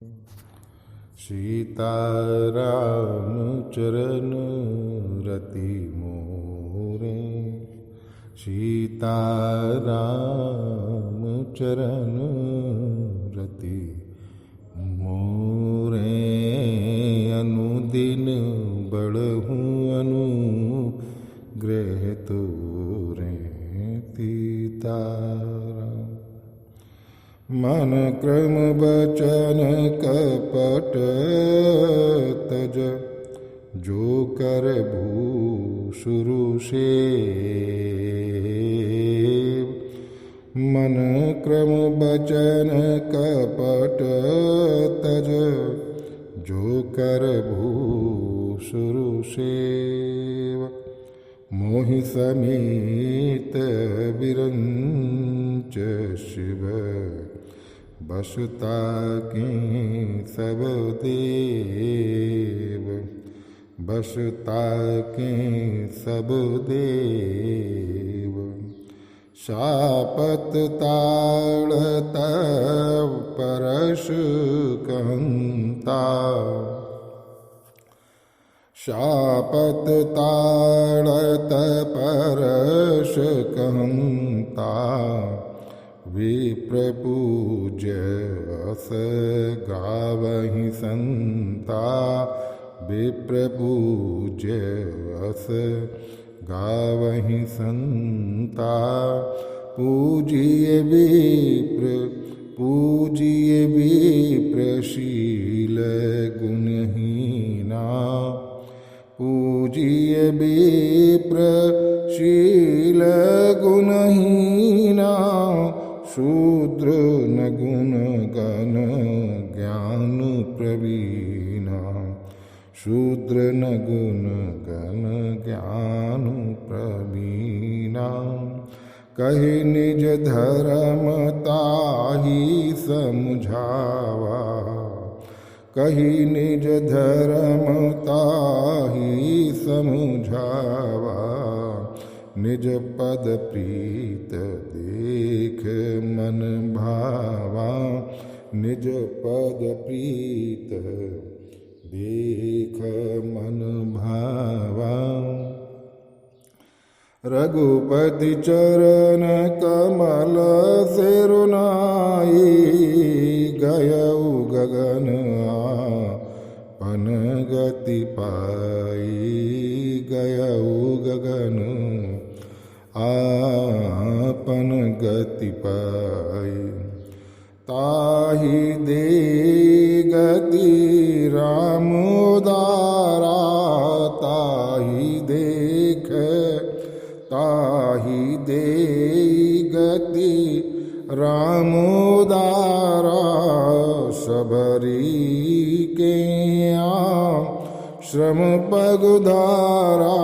सीताराम चरण रति मोरे, सीताराम चरण रति मोरे। अनुदिन बढ़हूँ अनुग्रह तोरे सीताराम। मन क्रम बचन कपट तज, जो कर भू शुरु सेव। मन क्रम बचन कपट तज, जो कर भू शुरु सेव। मोहि समेत विरंच शिव, बसता के सब देव। बसता के सब देव। शापत ताड़त परश कहंता, शापत ताड़त परश कहंता। विप्रपूज्य अस गावहि संता, विप्रपूज्य अस गावहि संता। पूजिय विप्र, पूजिय विप्रशील गुणहीना। पूजिय विप्रशील गुणहीना। शूद्र न गुण गण ज्ञान प्रवीणा। शूद्र न गुण गण ज्ञान प्रवीणा। कहे निज धर्म ताहि समझावा। कही निज धर्म ताहि समझावा। निज पद प्रीत देख मन भावा। निज पद प्रीत देख मन भावा। रघुपति चरण कमल सिरुनाई। गयउ गगन आपन गति पाई। गयउ गगन आपन गति पाई। ताहि दे गति राम उदारा। ताहि देख, ताहि दे गति राम उदारा। सबरी के श्रम पगुधारा।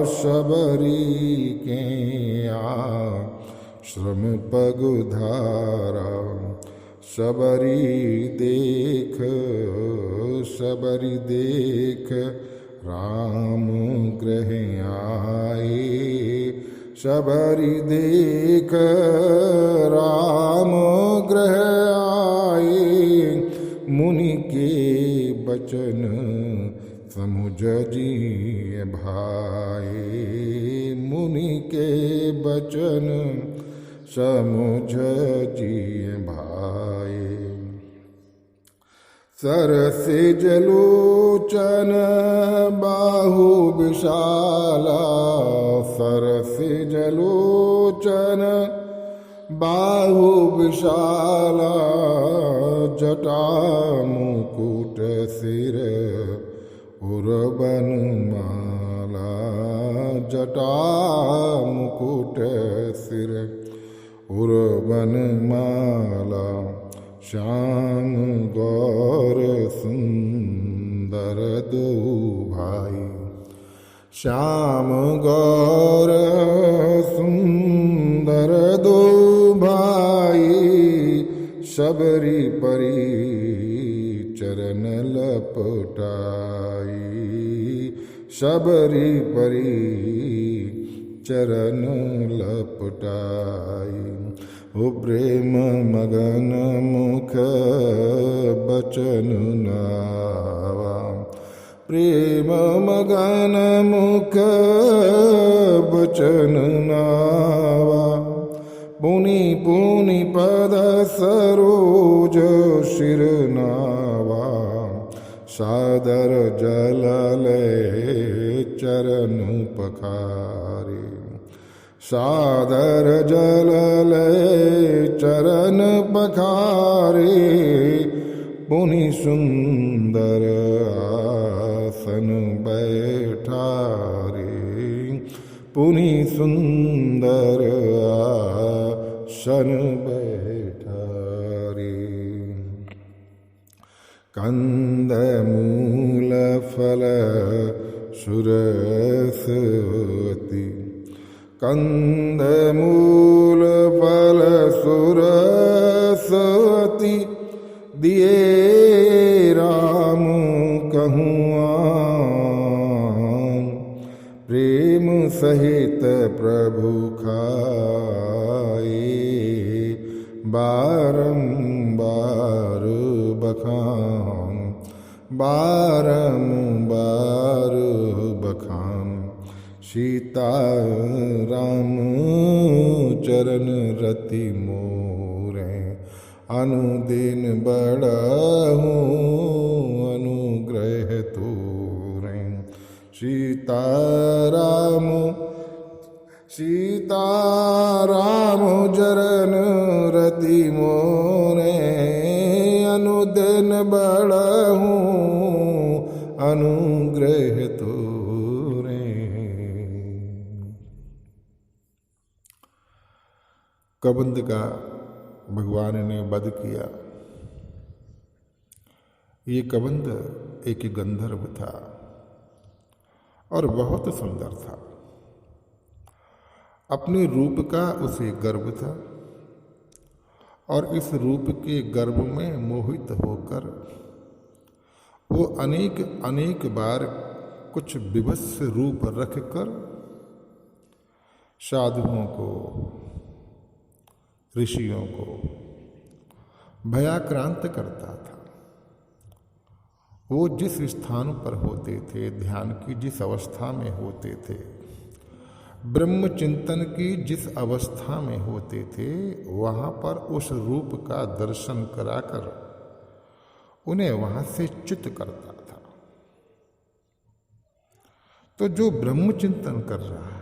सबरी के श्रम पगुधारा। सबरी देख, सबरी देख राम गृह आए। सबरी देख राम गृह आए। मुनि के बचन समुझ जिय भाए। मुनि के बचन समुझ जिय भाए। सरसिज लोचन बाहु विशाला। सरसिज लोचन बाहु विशाला। जटा मुकुट सिर उर्बन माला। जटा मुकुट सिर उर्बन माला। श्याम गौर सुंदर दो भाई। श्याम गौर सुंदर दो भाई। सबरी परी चरण लपटाई। सबरी परी चरण लपटाई। हो प्रेम मगन मुख बचन नावा, प्रेम मगन मुख बचन नावा, पुनि पुनि पद सरोज शिर नावा, सादर जल ले चरण पखारे, सादर जल ले चरण पखारे, पुनि सुंदर आसन बैठारे, पुनि सुंदर आसन बैठारे। कंद मूल फल सुरसवती, कंद मूल फल सुरसवती, दिए राम कहूँ आन, प्रेम सहित प्रभु खाए, बारंबार बखान, बारंबार बखान, सीता राम चरण रति मोरे, अनुदिन बढ़हूँ अनुग्रह तोरे, सीता राम चरण रति मोरे, अनुदिन बढ़हूँ अनुग्रह तोरे। कबंध का भगवान ने वध किया। ये कबंध एक गंधर्व था और बहुत सुंदर था। अपने रूप का उसे गर्व था और इस रूप के गर्व में मोहित होकर वो अनेक अनेक बार कुछ विभत्स रूप रखकर साधुओं को, ऋषियों को भयाक्रांत करता था। वो जिस स्थान पर होते थे, ध्यान की जिस अवस्था में होते थे, ब्रह्म चिंतन की जिस अवस्था में होते थे, वहाँ पर उस रूप का दर्शन कराकर उन्हें वहाँ से च्युत करता था। तो जो ब्रह्म चिंतन कर रहा है,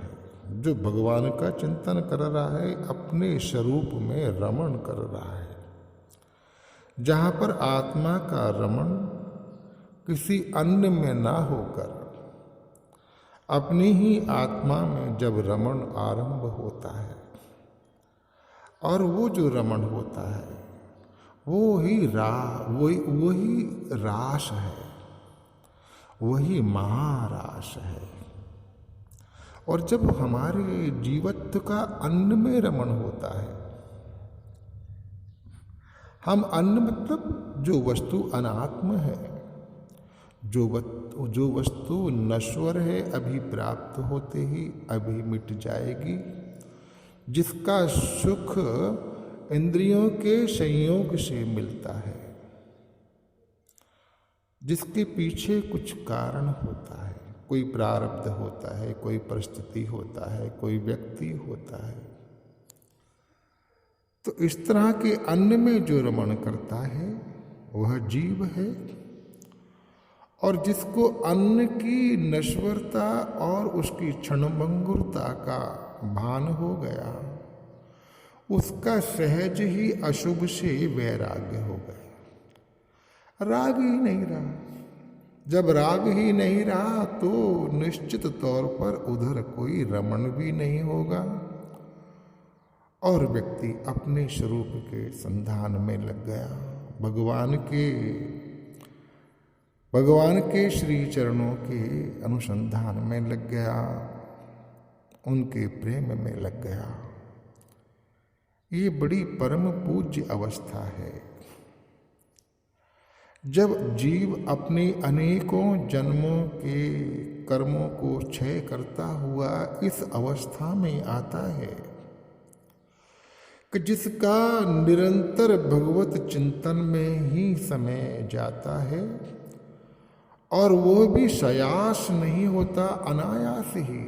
जो भगवान का चिंतन कर रहा है, अपने स्वरूप में रमण कर रहा है। जहाँ पर आत्मा का रमण किसी अन्य में ना होकर अपनी ही आत्मा में जब रमण आरंभ होता है, और वो जो रमण होता है वही रास है, वही महारास है। और जब हमारे जीवत्व का अन्न में रमण होता है, हम अन्न मतलब जो वस्तु अनात्म है, जो वस्तु नश्वर है, अभी प्राप्त होते ही अभी मिट जाएगी, जिसका सुख इंद्रियों के संयोग से मिलता है, जिसके पीछे कुछ कारण होता है, कोई प्रारब्ध होता है, कोई परिस्थिति होता है, कोई व्यक्ति होता है। तो इस तरह के अन्न में जो रमण करता है वह जीव है। और जिसको अन्न की नश्वरता और उसकी क्षणभंगुरता का भान हो गया, उसका सहज ही अशुभ से वैराग्य हो गया, राग ही नहीं रहा। जब राग ही नहीं रहा तो निश्चित तौर पर उधर कोई रमण भी नहीं होगा और व्यक्ति अपने स्वरूप के संधान में लग गया, भगवान के श्री चरणों के अनुसंधान में लग गया, उनके प्रेम में लग गया। ये बड़ी परम पूज्य अवस्था है। जब जीव अपने अनेकों जन्मों के कर्मों को क्षय करता हुआ इस अवस्था में आता है कि जिसका निरंतर भगवत चिंतन में ही समय जाता है और वो भी सयास नहीं होता, अनायास ही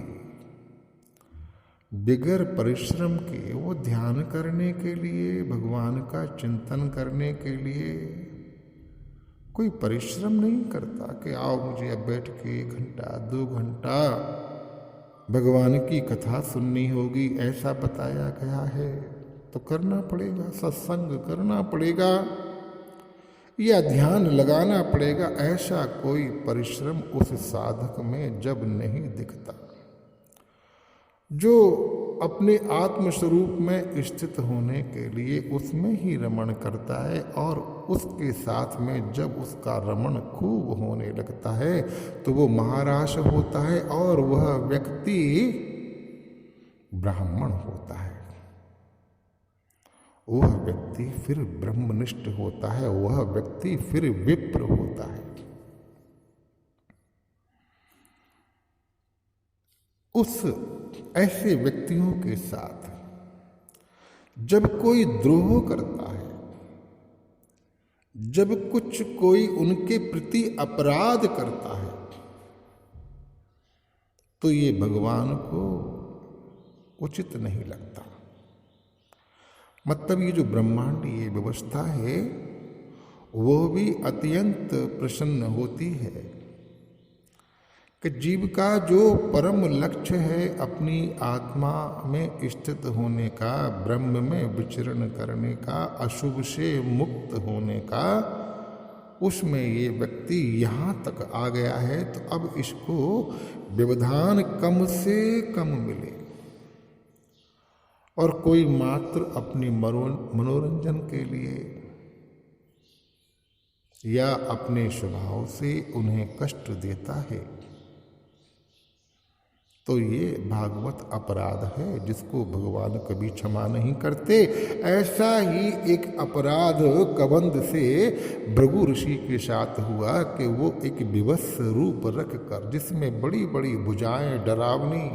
बिगर परिश्रम के वो ध्यान करने के लिए, भगवान का चिंतन करने के लिए कोई परिश्रम नहीं करता कि आओ मुझे अब बैठ के 1 घंटा 2 घंटा भगवान की कथा सुननी होगी, ऐसा बताया गया है तो करना पड़ेगा, सत्संग करना पड़ेगा या ध्यान लगाना पड़ेगा। ऐसा कोई परिश्रम उस साधक में जब नहीं दिखता, जो अपने आत्म स्वरूप में स्थित होने के लिए उसमें ही रमण करता है और उसके साथ में जब उसका रमण खूब होने लगता है तो वो महाराज होता है और वह व्यक्ति ब्राह्मण होता है, वह व्यक्ति फिर ब्रह्मनिष्ठ होता है, वह व्यक्ति फिर विप्र होता है। उस ऐसे व्यक्तियों के साथ जब कोई द्रोह करता है, जब कोई उनके प्रति अपराध करता है, तो ये भगवान को उचित नहीं लगता। मतलब ये जो ब्रह्मांडीय व्यवस्था है वो भी अत्यंत प्रसन्न होती है कि जीव का जो परम लक्ष्य है अपनी आत्मा में स्थित होने का, ब्रह्म में विचरण करने का, अशुभ से मुक्त होने का, उसमें ये व्यक्ति यहाँ तक आ गया है तो अब इसको व्यवधान कम से कम मिले और कोई मात्र अपनी मनोरंजन के लिए या अपने स्वभाव से उन्हें कष्ट देता है तो ये भागवत अपराध है जिसको भगवान कभी क्षमा नहीं करते। ऐसा ही एक अपराध कबंध से भृगु ऋषि के साथ हुआ कि वो एक विवश रूप रख कर, जिसमें बड़ी बड़ी भुजाएं डरावनी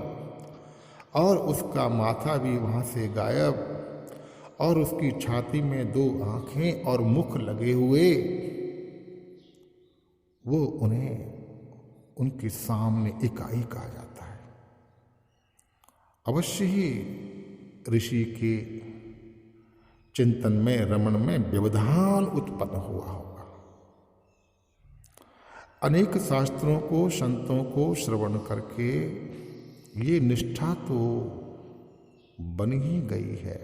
और उसका माथा भी वहाँ से गायब और उसकी छाती में 2 आंखें और मुख लगे हुए, वो उन्हें उनके सामने एकाएक आ जाता है। अवश्य ही ऋषि के चिंतन में, रमण में व्यवधान उत्पन्न हुआ होगा। अनेक शास्त्रों को, संतों को श्रवण करके ये निष्ठा तो बन ही गई है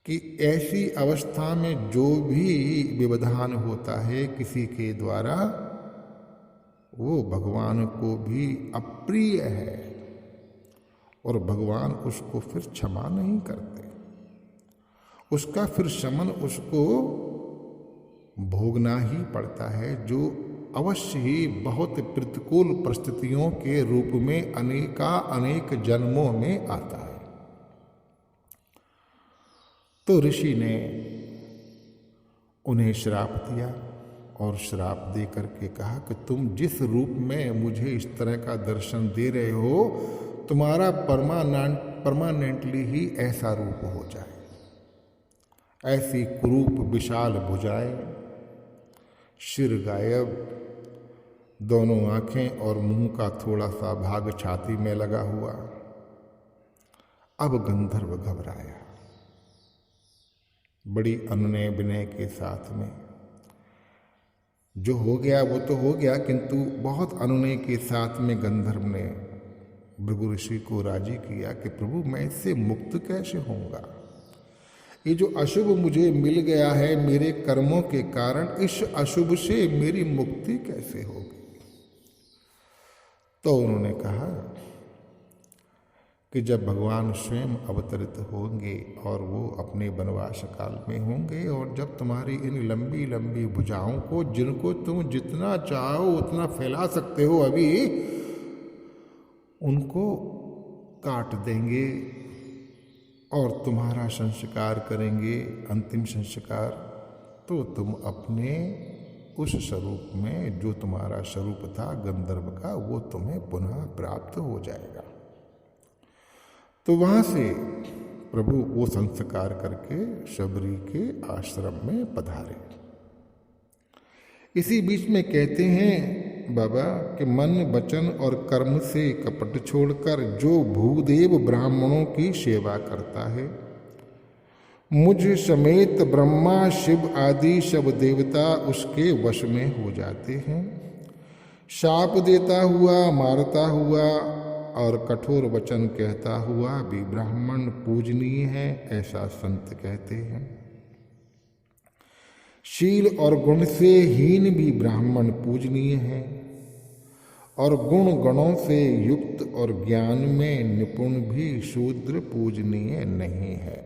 कि ऐसी अवस्था में जो भी व्यवधान होता है किसी के द्वारा, वो भगवान को भी अप्रिय है और भगवान उसको फिर क्षमा नहीं करते, उसका फिर शमन उसको भोगना ही पड़ता है, जो अवश्य ही बहुत प्रतिकूल परिस्थितियों के रूप में अनेक जन्मों में आता है। तो ऋषि ने उन्हें श्राप दिया और श्राप दे करके कहा कि तुम जिस रूप में मुझे इस तरह का दर्शन दे रहे हो, तुम्हारा परमानेंटली ही ऐसा रूप हो जाए। ऐसी कुरूप विशाल भुजाएं, सिर गायब, दोनों आंखें और मुंह का थोड़ा सा भाग छाती में लगा हुआ। अब गंधर्व घबराया, बड़ी अनुनय विनय के साथ में। जो हो गया वो तो हो गया, किंतु बहुत अनुनय के साथ में गंधर्व ने भृगु ऋषि को राजी किया कि प्रभु मैं इससे मुक्त कैसे होऊंगा, ये जो अशुभ मुझे मिल गया है मेरे कर्मों के कारण, इस अशुभ से मेरी मुक्ति कैसे होगी। तो उन्होंने कहा कि जब भगवान स्वयं अवतरित होंगे और वो अपने वनवास काल में होंगे और जब तुम्हारी इन लंबी लंबी भुजाओं को, जिनको तुम जितना चाहो उतना फैला सकते हो, अभी उनको काट देंगे और तुम्हारा संस्कार करेंगे, अंतिम संस्कार, तो तुम अपने उस स्वरूप में, जो तुम्हारा स्वरूप था गंधर्व का, वो तुम्हें पुनः प्राप्त हो जाएगा। तो वहाँ से प्रभु वो संस्कार करके शबरी के आश्रम में पधारे। इसी बीच में कहते हैं बाबा कि मन वचन और कर्म से कपट छोड़कर जो भूदेव ब्राह्मणों की सेवा करता है, मुझ समेत ब्रह्मा शिव आदि सब देवता उसके वश में हो जाते हैं। शाप देता हुआ, मारता हुआ और कठोर वचन कहता हुआ भी ब्राह्मण पूजनीय है, ऐसा संत कहते हैं। शील और गुण से हीन भी ब्राह्मण पूजनीय है और गुण गणों से युक्त और ज्ञान में निपुण भी शूद्र पूजनीय नहीं है।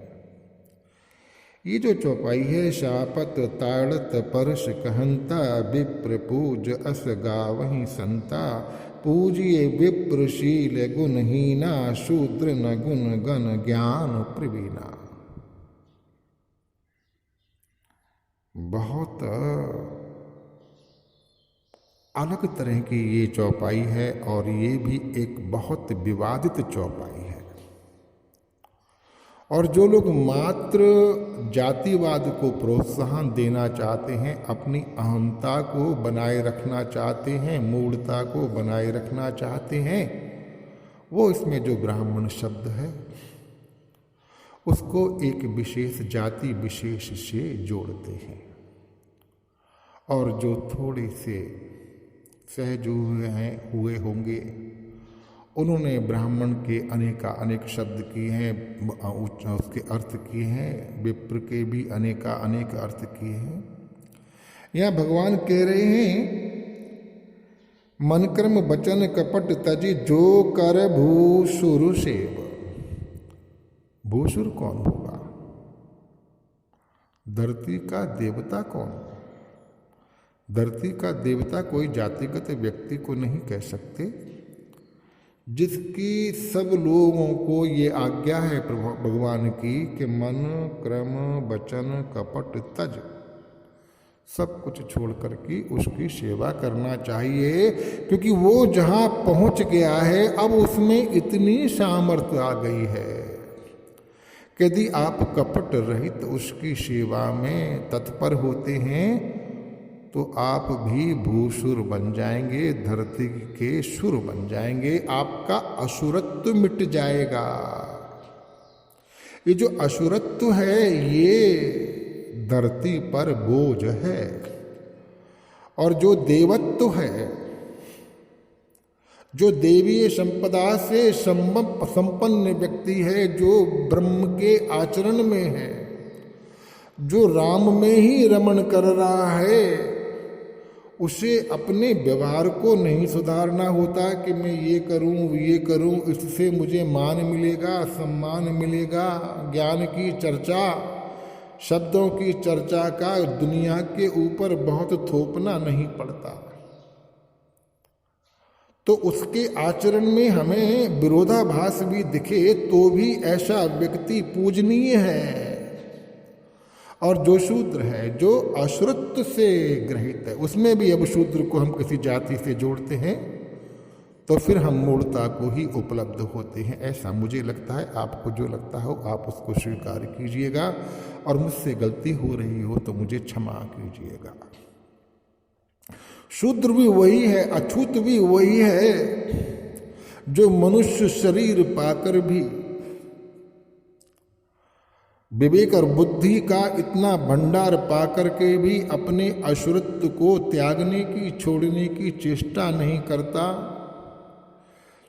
ये जो चौपाई है, शापत ताड़त परश कहंता विप्र पूज अस गावहि संता, पूजिए विप्रशील गुणहीना शूद्र न गुण गण ज्ञान प्रवीणा। बहुत अलग तरह की ये चौपाई है और ये भी एक बहुत विवादित चौपाई है। और जो लोग मात्र जातिवाद को प्रोत्साहन देना चाहते हैं, अपनी अहंता को बनाए रखना चाहते हैं, मूढ़ता को बनाए रखना चाहते हैं, वो इसमें जो ब्राह्मण शब्द है उसको एक विशेष जाति विशेष से जोड़ते हैं। और जो थोड़े से सहज हुए होंगे, उन्होंने ब्राह्मण के अनेक शब्द किए हैं, उसके अर्थ किए हैं, विप्र के भी अनेक अर्थ किए हैं। यहाँ भगवान कह रहे हैं, मन कर्म वचन कपट तजी जो कर भूसुर सेव। भूसुर कौन होगा? धरती का देवता कौन? धरती का देवता कोई जातिगत व्यक्ति को नहीं कह सकते, जिसकी सब लोगों को ये आज्ञा है भगवान की कि मन क्रम वचन कपट तज, सब कुछ छोड़ कर के उसकी सेवा करना चाहिए, क्योंकि वो जहाँ पहुँच गया है अब उसमें इतनी सामर्थ्य आ गई है कि यदि आप कपट रहित उसकी सेवा में तत्पर होते हैं तो आप भी भूसुर बन जाएंगे, धरती के सुर बन जाएंगे, आपका असुरत्व मिट जाएगा। ये जो असुरत्व है ये धरती पर बोझ है, और जो देवत्व है, जो देवीय संपदा से संपन्न व्यक्ति है, जो ब्रह्म के आचरण में है, जो राम में ही रमण कर रहा है, उसे अपने व्यवहार को नहीं सुधारना होता कि मैं ये करूं, इससे मुझे मान मिलेगा, सम्मान मिलेगा। ज्ञान की चर्चा, शब्दों की चर्चा का दुनिया के ऊपर बहुत थोपना नहीं पड़ता। तो उसके आचरण में हमें विरोधाभास भी दिखे तो भी ऐसा व्यक्ति पूजनीय है। और जो शूद्र है, जो अश्रुत्व से ग्रहित है, उसमें भी अब शूद्र को हम किसी जाति से जोड़ते हैं तो फिर हम मूढ़ता को ही उपलब्ध होते हैं, ऐसा मुझे लगता है। आपको जो लगता हो आप उसको स्वीकार कीजिएगा, और मुझसे गलती हो रही हो तो मुझे क्षमा कीजिएगा। शूद्र भी वही है, अछूत भी वही है, जो मनुष्य शरीर पाकर भी विवेक और बुद्धि का इतना भंडार पाकर के भी अपने असुरत्व को त्यागने की, छोड़ने की चेष्टा नहीं करता।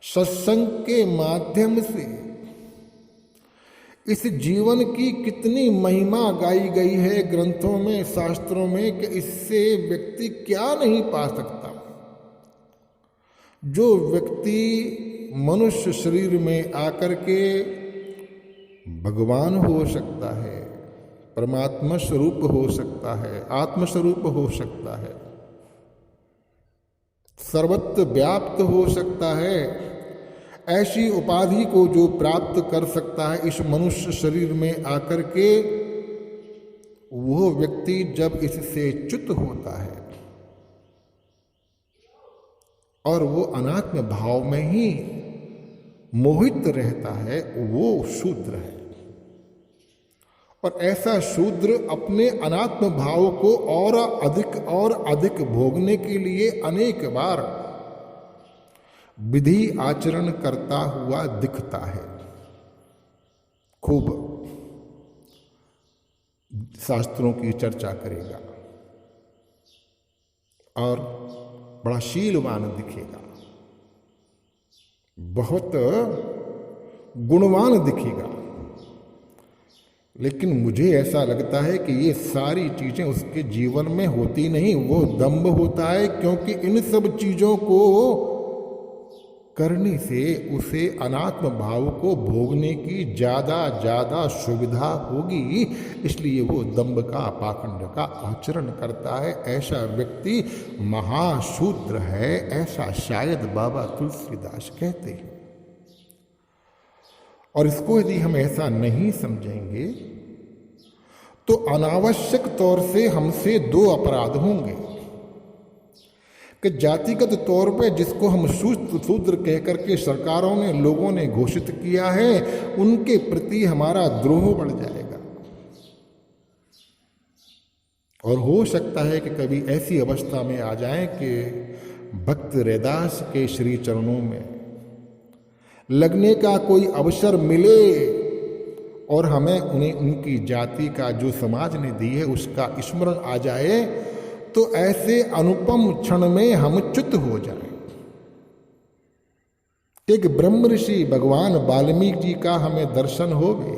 सत्संग के माध्यम से इस जीवन की कितनी महिमा गाई गई है ग्रंथों में, शास्त्रों में, कि इससे व्यक्ति क्या नहीं पा सकता। जो व्यक्ति मनुष्य शरीर में आकर के भगवान हो सकता है, परमात्मा स्वरूप हो सकता है, आत्म स्वरूप हो सकता है, सर्वत्र व्याप्त हो सकता है, ऐसी उपाधि को जो प्राप्त कर सकता है इस मनुष्य शरीर में आकर के, वो व्यक्ति जब इससे च्युत होता है और वो अनात्म भाव में ही मोहित रहता है, वो शूद्र है। और ऐसा शूद्र अपने अनात्म भाव को और अधिक भोगने के लिए अनेक बार विधि आचरण करता हुआ दिखता है। खूब शास्त्रों की चर्चा करेगा और बड़ा शीलवान दिखेगा, बहुत गुणवान दिखेगा। लेकिन मुझे ऐसा लगता है कि ये सारी चीजें उसके जीवन में होती नहीं, वो दंभ होता है, क्योंकि इन सब चीजों को करने से उसे अनात्म भाव को भोगने की ज्यादा सुविधा होगी, इसलिए वो दंभ का पाखंड का आचरण करता है। ऐसा व्यक्ति महाशूद्र है, ऐसा शायद बाबा तुलसीदास कहते हैं। और इसको यदि हम ऐसा नहीं समझेंगे तो अनावश्यक तौर से हमसे दो अपराध होंगे कि जातिगत तौर पे जिसको हम शूद्र कह करके सरकारों ने, लोगों ने घोषित किया है, उनके प्रति हमारा द्रोह बढ़ जाएगा। और हो सकता है कि कभी ऐसी अवस्था में आ जाएं कि भक्त रैदास के श्री चरणों में लगने का कोई अवसर मिले और हमें उन्हें उनकी जाति का जो समाज ने दी है उसका स्मरण आ जाए, तो ऐसे अनुपम क्षण में हम च्युत हो जाएं। एक ब्रह्म ऋषि भगवान वाल्मीकि जी का हमें दर्शन हो गए,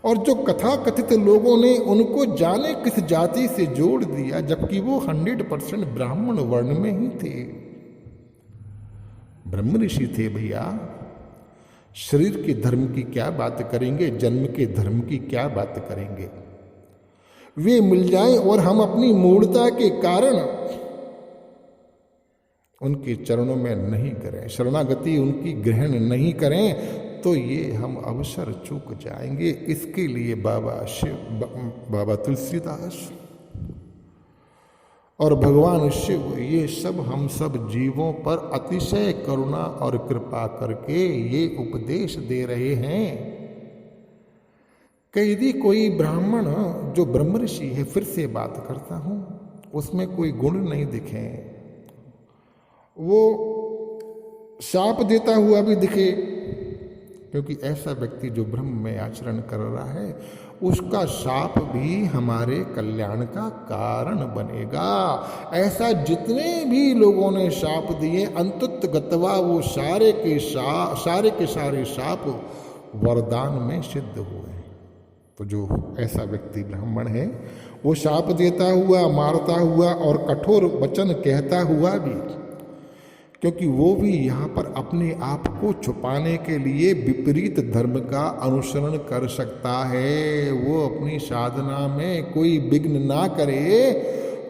और जो कथा कथित लोगों ने उनको जाने किस जाति से जोड़ दिया, जबकि वो 100% ब्राह्मण वर्ण में ही थे। ब्रह्म ऋषि थे भैया, शरीर के धर्म की क्या बात करेंगे, जन्म के धर्म की क्या बात करेंगे। वे मिल जाएं और हम अपनी मूढ़ता के कारण उनके चरणों में नहीं करें, शरणागति उनकी ग्रहण नहीं करें, तो ये हम अवसर चूक जाएंगे। इसके लिए बाबा तुलसीदास और भगवान शिव ये सब हम सब जीवों पर अतिशय करुणा और कृपा करके ये उपदेश दे रहे हैं कि यदि कोई ब्राह्मण जो ब्रह्म ऋषि है, फिर से बात करता हूं, उसमें कोई गुण नहीं दिखे, वो शाप देता हुआ भी दिखे, क्योंकि ऐसा व्यक्ति जो ब्रह्म में आचरण कर रहा है उसका शाप भी हमारे कल्याण का कारण बनेगा। ऐसा जितने भी लोगों ने शाप दिए, अंतत गतवा वो सारे के सारे शाप वरदान में सिद्ध हुए। तो जो ऐसा व्यक्ति ब्राह्मण है, वो शाप देता हुआ, मारता हुआ और कठोर वचन कहता हुआ भी, क्योंकि वो भी यहाँ पर अपने आप को छुपाने के लिए विपरीत धर्म का अनुसरण कर सकता है। वो अपनी साधना में कोई विघ्न ना करे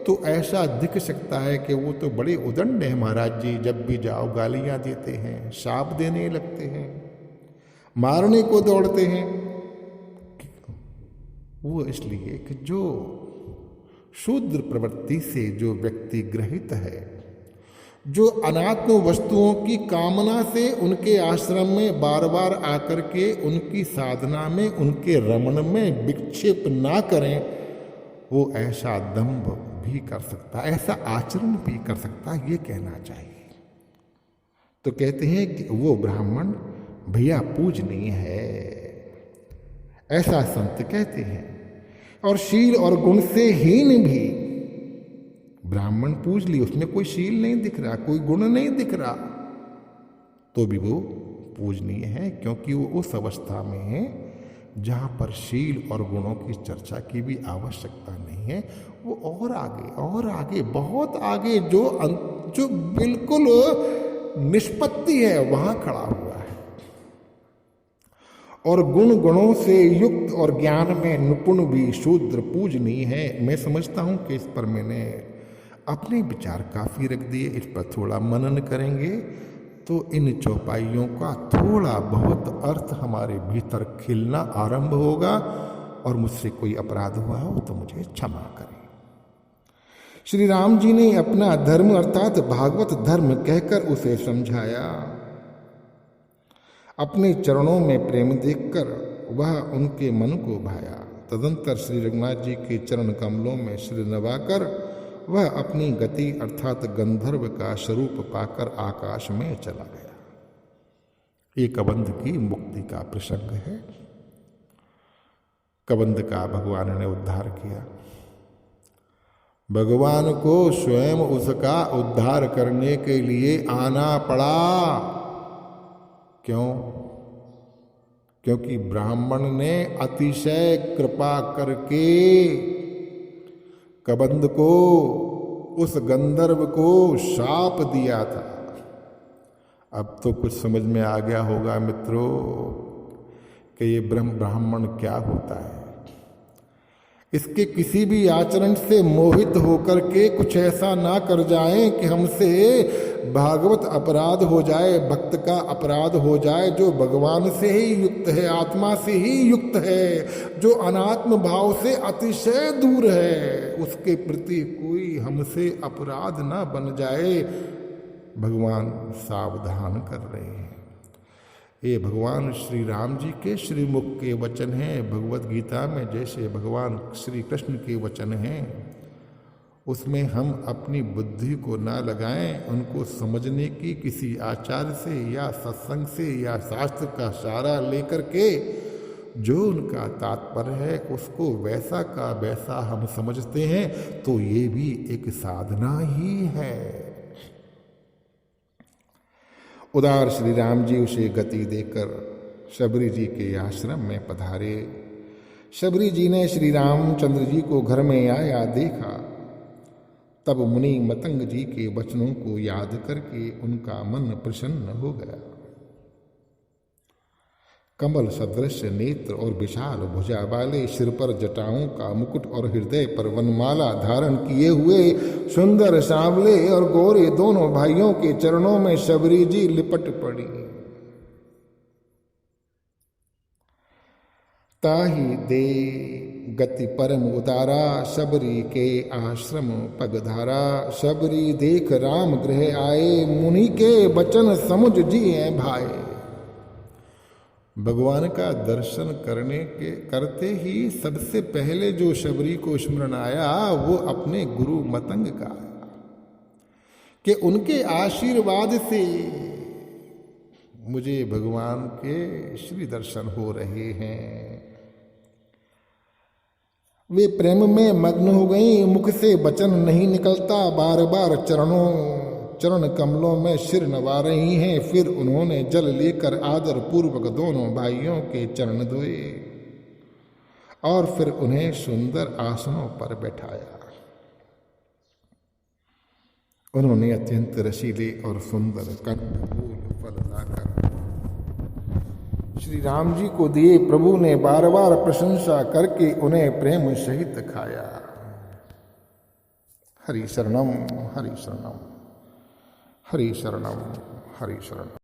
तो ऐसा दिख सकता है कि वो तो बड़े उदंड है महाराज जी, जब भी जाओ गालियाँ देते हैं, शाप देने लगते हैं, मारने को दौड़ते हैं। वो इसलिए कि जो शूद्र प्रवृत्ति से जो व्यक्ति ग्रहित है, जो अनात्म वस्तुओं की कामना से उनके आश्रम में बार बार आकर के उनकी साधना में, उनके रमण में विक्षेप ना करें, वो ऐसा दंभ भी कर सकता है, ऐसा आचरण भी कर सकता है, ये कहना चाहिए। तो कहते हैं कि वो ब्राह्मण भैया पूजनीय है, ऐसा संत कहते हैं। और शील और गुण से हीन भी ब्राह्मण पूज ली, उसमें कोई शील नहीं दिख रहा, कोई गुण नहीं दिख रहा, तो भी वो पूजनीय है, क्योंकि वो उस अवस्था में है जहाँ पर शील और गुणों की चर्चा की भी आवश्यकता नहीं है। वो और आगे बहुत आगे जो बिल्कुल निष्पत्ति है वहाँ खड़ा हुआ है। और गुणों से युक्त और ज्ञान में निपुण भी शूद्र पूजनीय है। मैं समझता हूँ कि इस पर मैंने अपने विचार काफ़ी रख दिए, इस पर थोड़ा मनन करेंगे तो इन चौपाइयों का थोड़ा बहुत अर्थ हमारे भीतर खिलना आरंभ होगा। और मुझसे कोई अपराध हुआ हो तो मुझे क्षमा करें। श्री राम जी ने अपना धर्म अर्थात भागवत धर्म कहकर उसे समझाया। अपने चरणों में प्रेम देखकर वह उनके मन को भाया। तदंतर श्री रघुनाथ जी के चरण कमलों में सिर नवाकर वह अपनी गति अर्थात गंधर्व का स्वरूप पाकर आकाश में चला गया। ये कबंध की मुक्ति का प्रसंग है। कबंध का भगवान ने उद्धार किया। भगवान को स्वयं उसका उद्धार करने के लिए आना पड़ा। क्यों? क्योंकि ब्राह्मण ने अतिशय कृपा करके कबंध को, उस गंधर्व को शाप दिया था। अब तो कुछ समझ में आ गया होगा मित्रों कि ये ब्राह्मण क्या होता है। इसके किसी भी आचरण से मोहित होकर के कुछ ऐसा ना कर जाएं कि हमसे भागवत अपराध हो जाए, भक्त का अपराध हो जाए, जो भगवान से ही युक्त है, आत्मा से ही युक्त है, जो अनात्म भाव से अतिशय दूर है, उसके प्रति कोई हमसे अपराध ना बन जाए। भगवान सावधान कर रहे हैं। ये भगवान श्री राम जी के श्रीमुख के वचन हैं। भगवत गीता में जैसे भगवान श्री कृष्ण के वचन हैं, उसमें हम अपनी बुद्धि को ना लगाएं, उनको समझने की किसी आचार्य से या सत्संग से या शास्त्र का सहारा लेकर के जो उनका तात्पर्य है उसको वैसा का वैसा हम समझते हैं, तो ये भी एक साधना ही है। उदार श्री राम जी उसे गति देकर शबरी जी के आश्रम में पधारे। शबरी जी ने श्री रामचंद्र जी को घर में आया देखा। तब मुनि मतंग जी के वचनों को याद करके उनका मन प्रसन्न हो गया। कमल सदृश नेत्र और विशाल भुजा वाले, सिर पर जटाओं का मुकुट और हृदय पर वनमाला धारण किए हुए सुंदर सांवले और गोरे दोनों भाइयों के चरणों में शबरी जी लिपट पड़ी। ताहि दे गति परम उदारा, शबरी के आश्रम पगधारा। शबरी देख राम गृह आए, मुनि के वचन समुझ जिए भाए। भगवान का दर्शन करते ही सबसे पहले जो शबरी को स्मरण आया वो अपने गुरु मतंग का आया कि उनके आशीर्वाद से मुझे भगवान के श्री दर्शन हो रहे हैं। वे प्रेम में मग्न हो गई, मुख से वचन नहीं निकलता, बार बार चरण कमलों में सिर नवा रही हैं। फिर उन्होंने जल लेकर आदर पूर्वक दोनों भाइयों के चरण धोए और फिर उन्हें सुंदर आसनों पर बैठाया। उन्होंने अत्यंत रसीले और सुंदर कंदमूल फल लाकर श्री राम जी को दिए। प्रभु ने बार बार प्रशंसा करके उन्हें प्रेम सहित खाया। हरि शरणम हरि शरणम हरि शरणम हरि शरणम।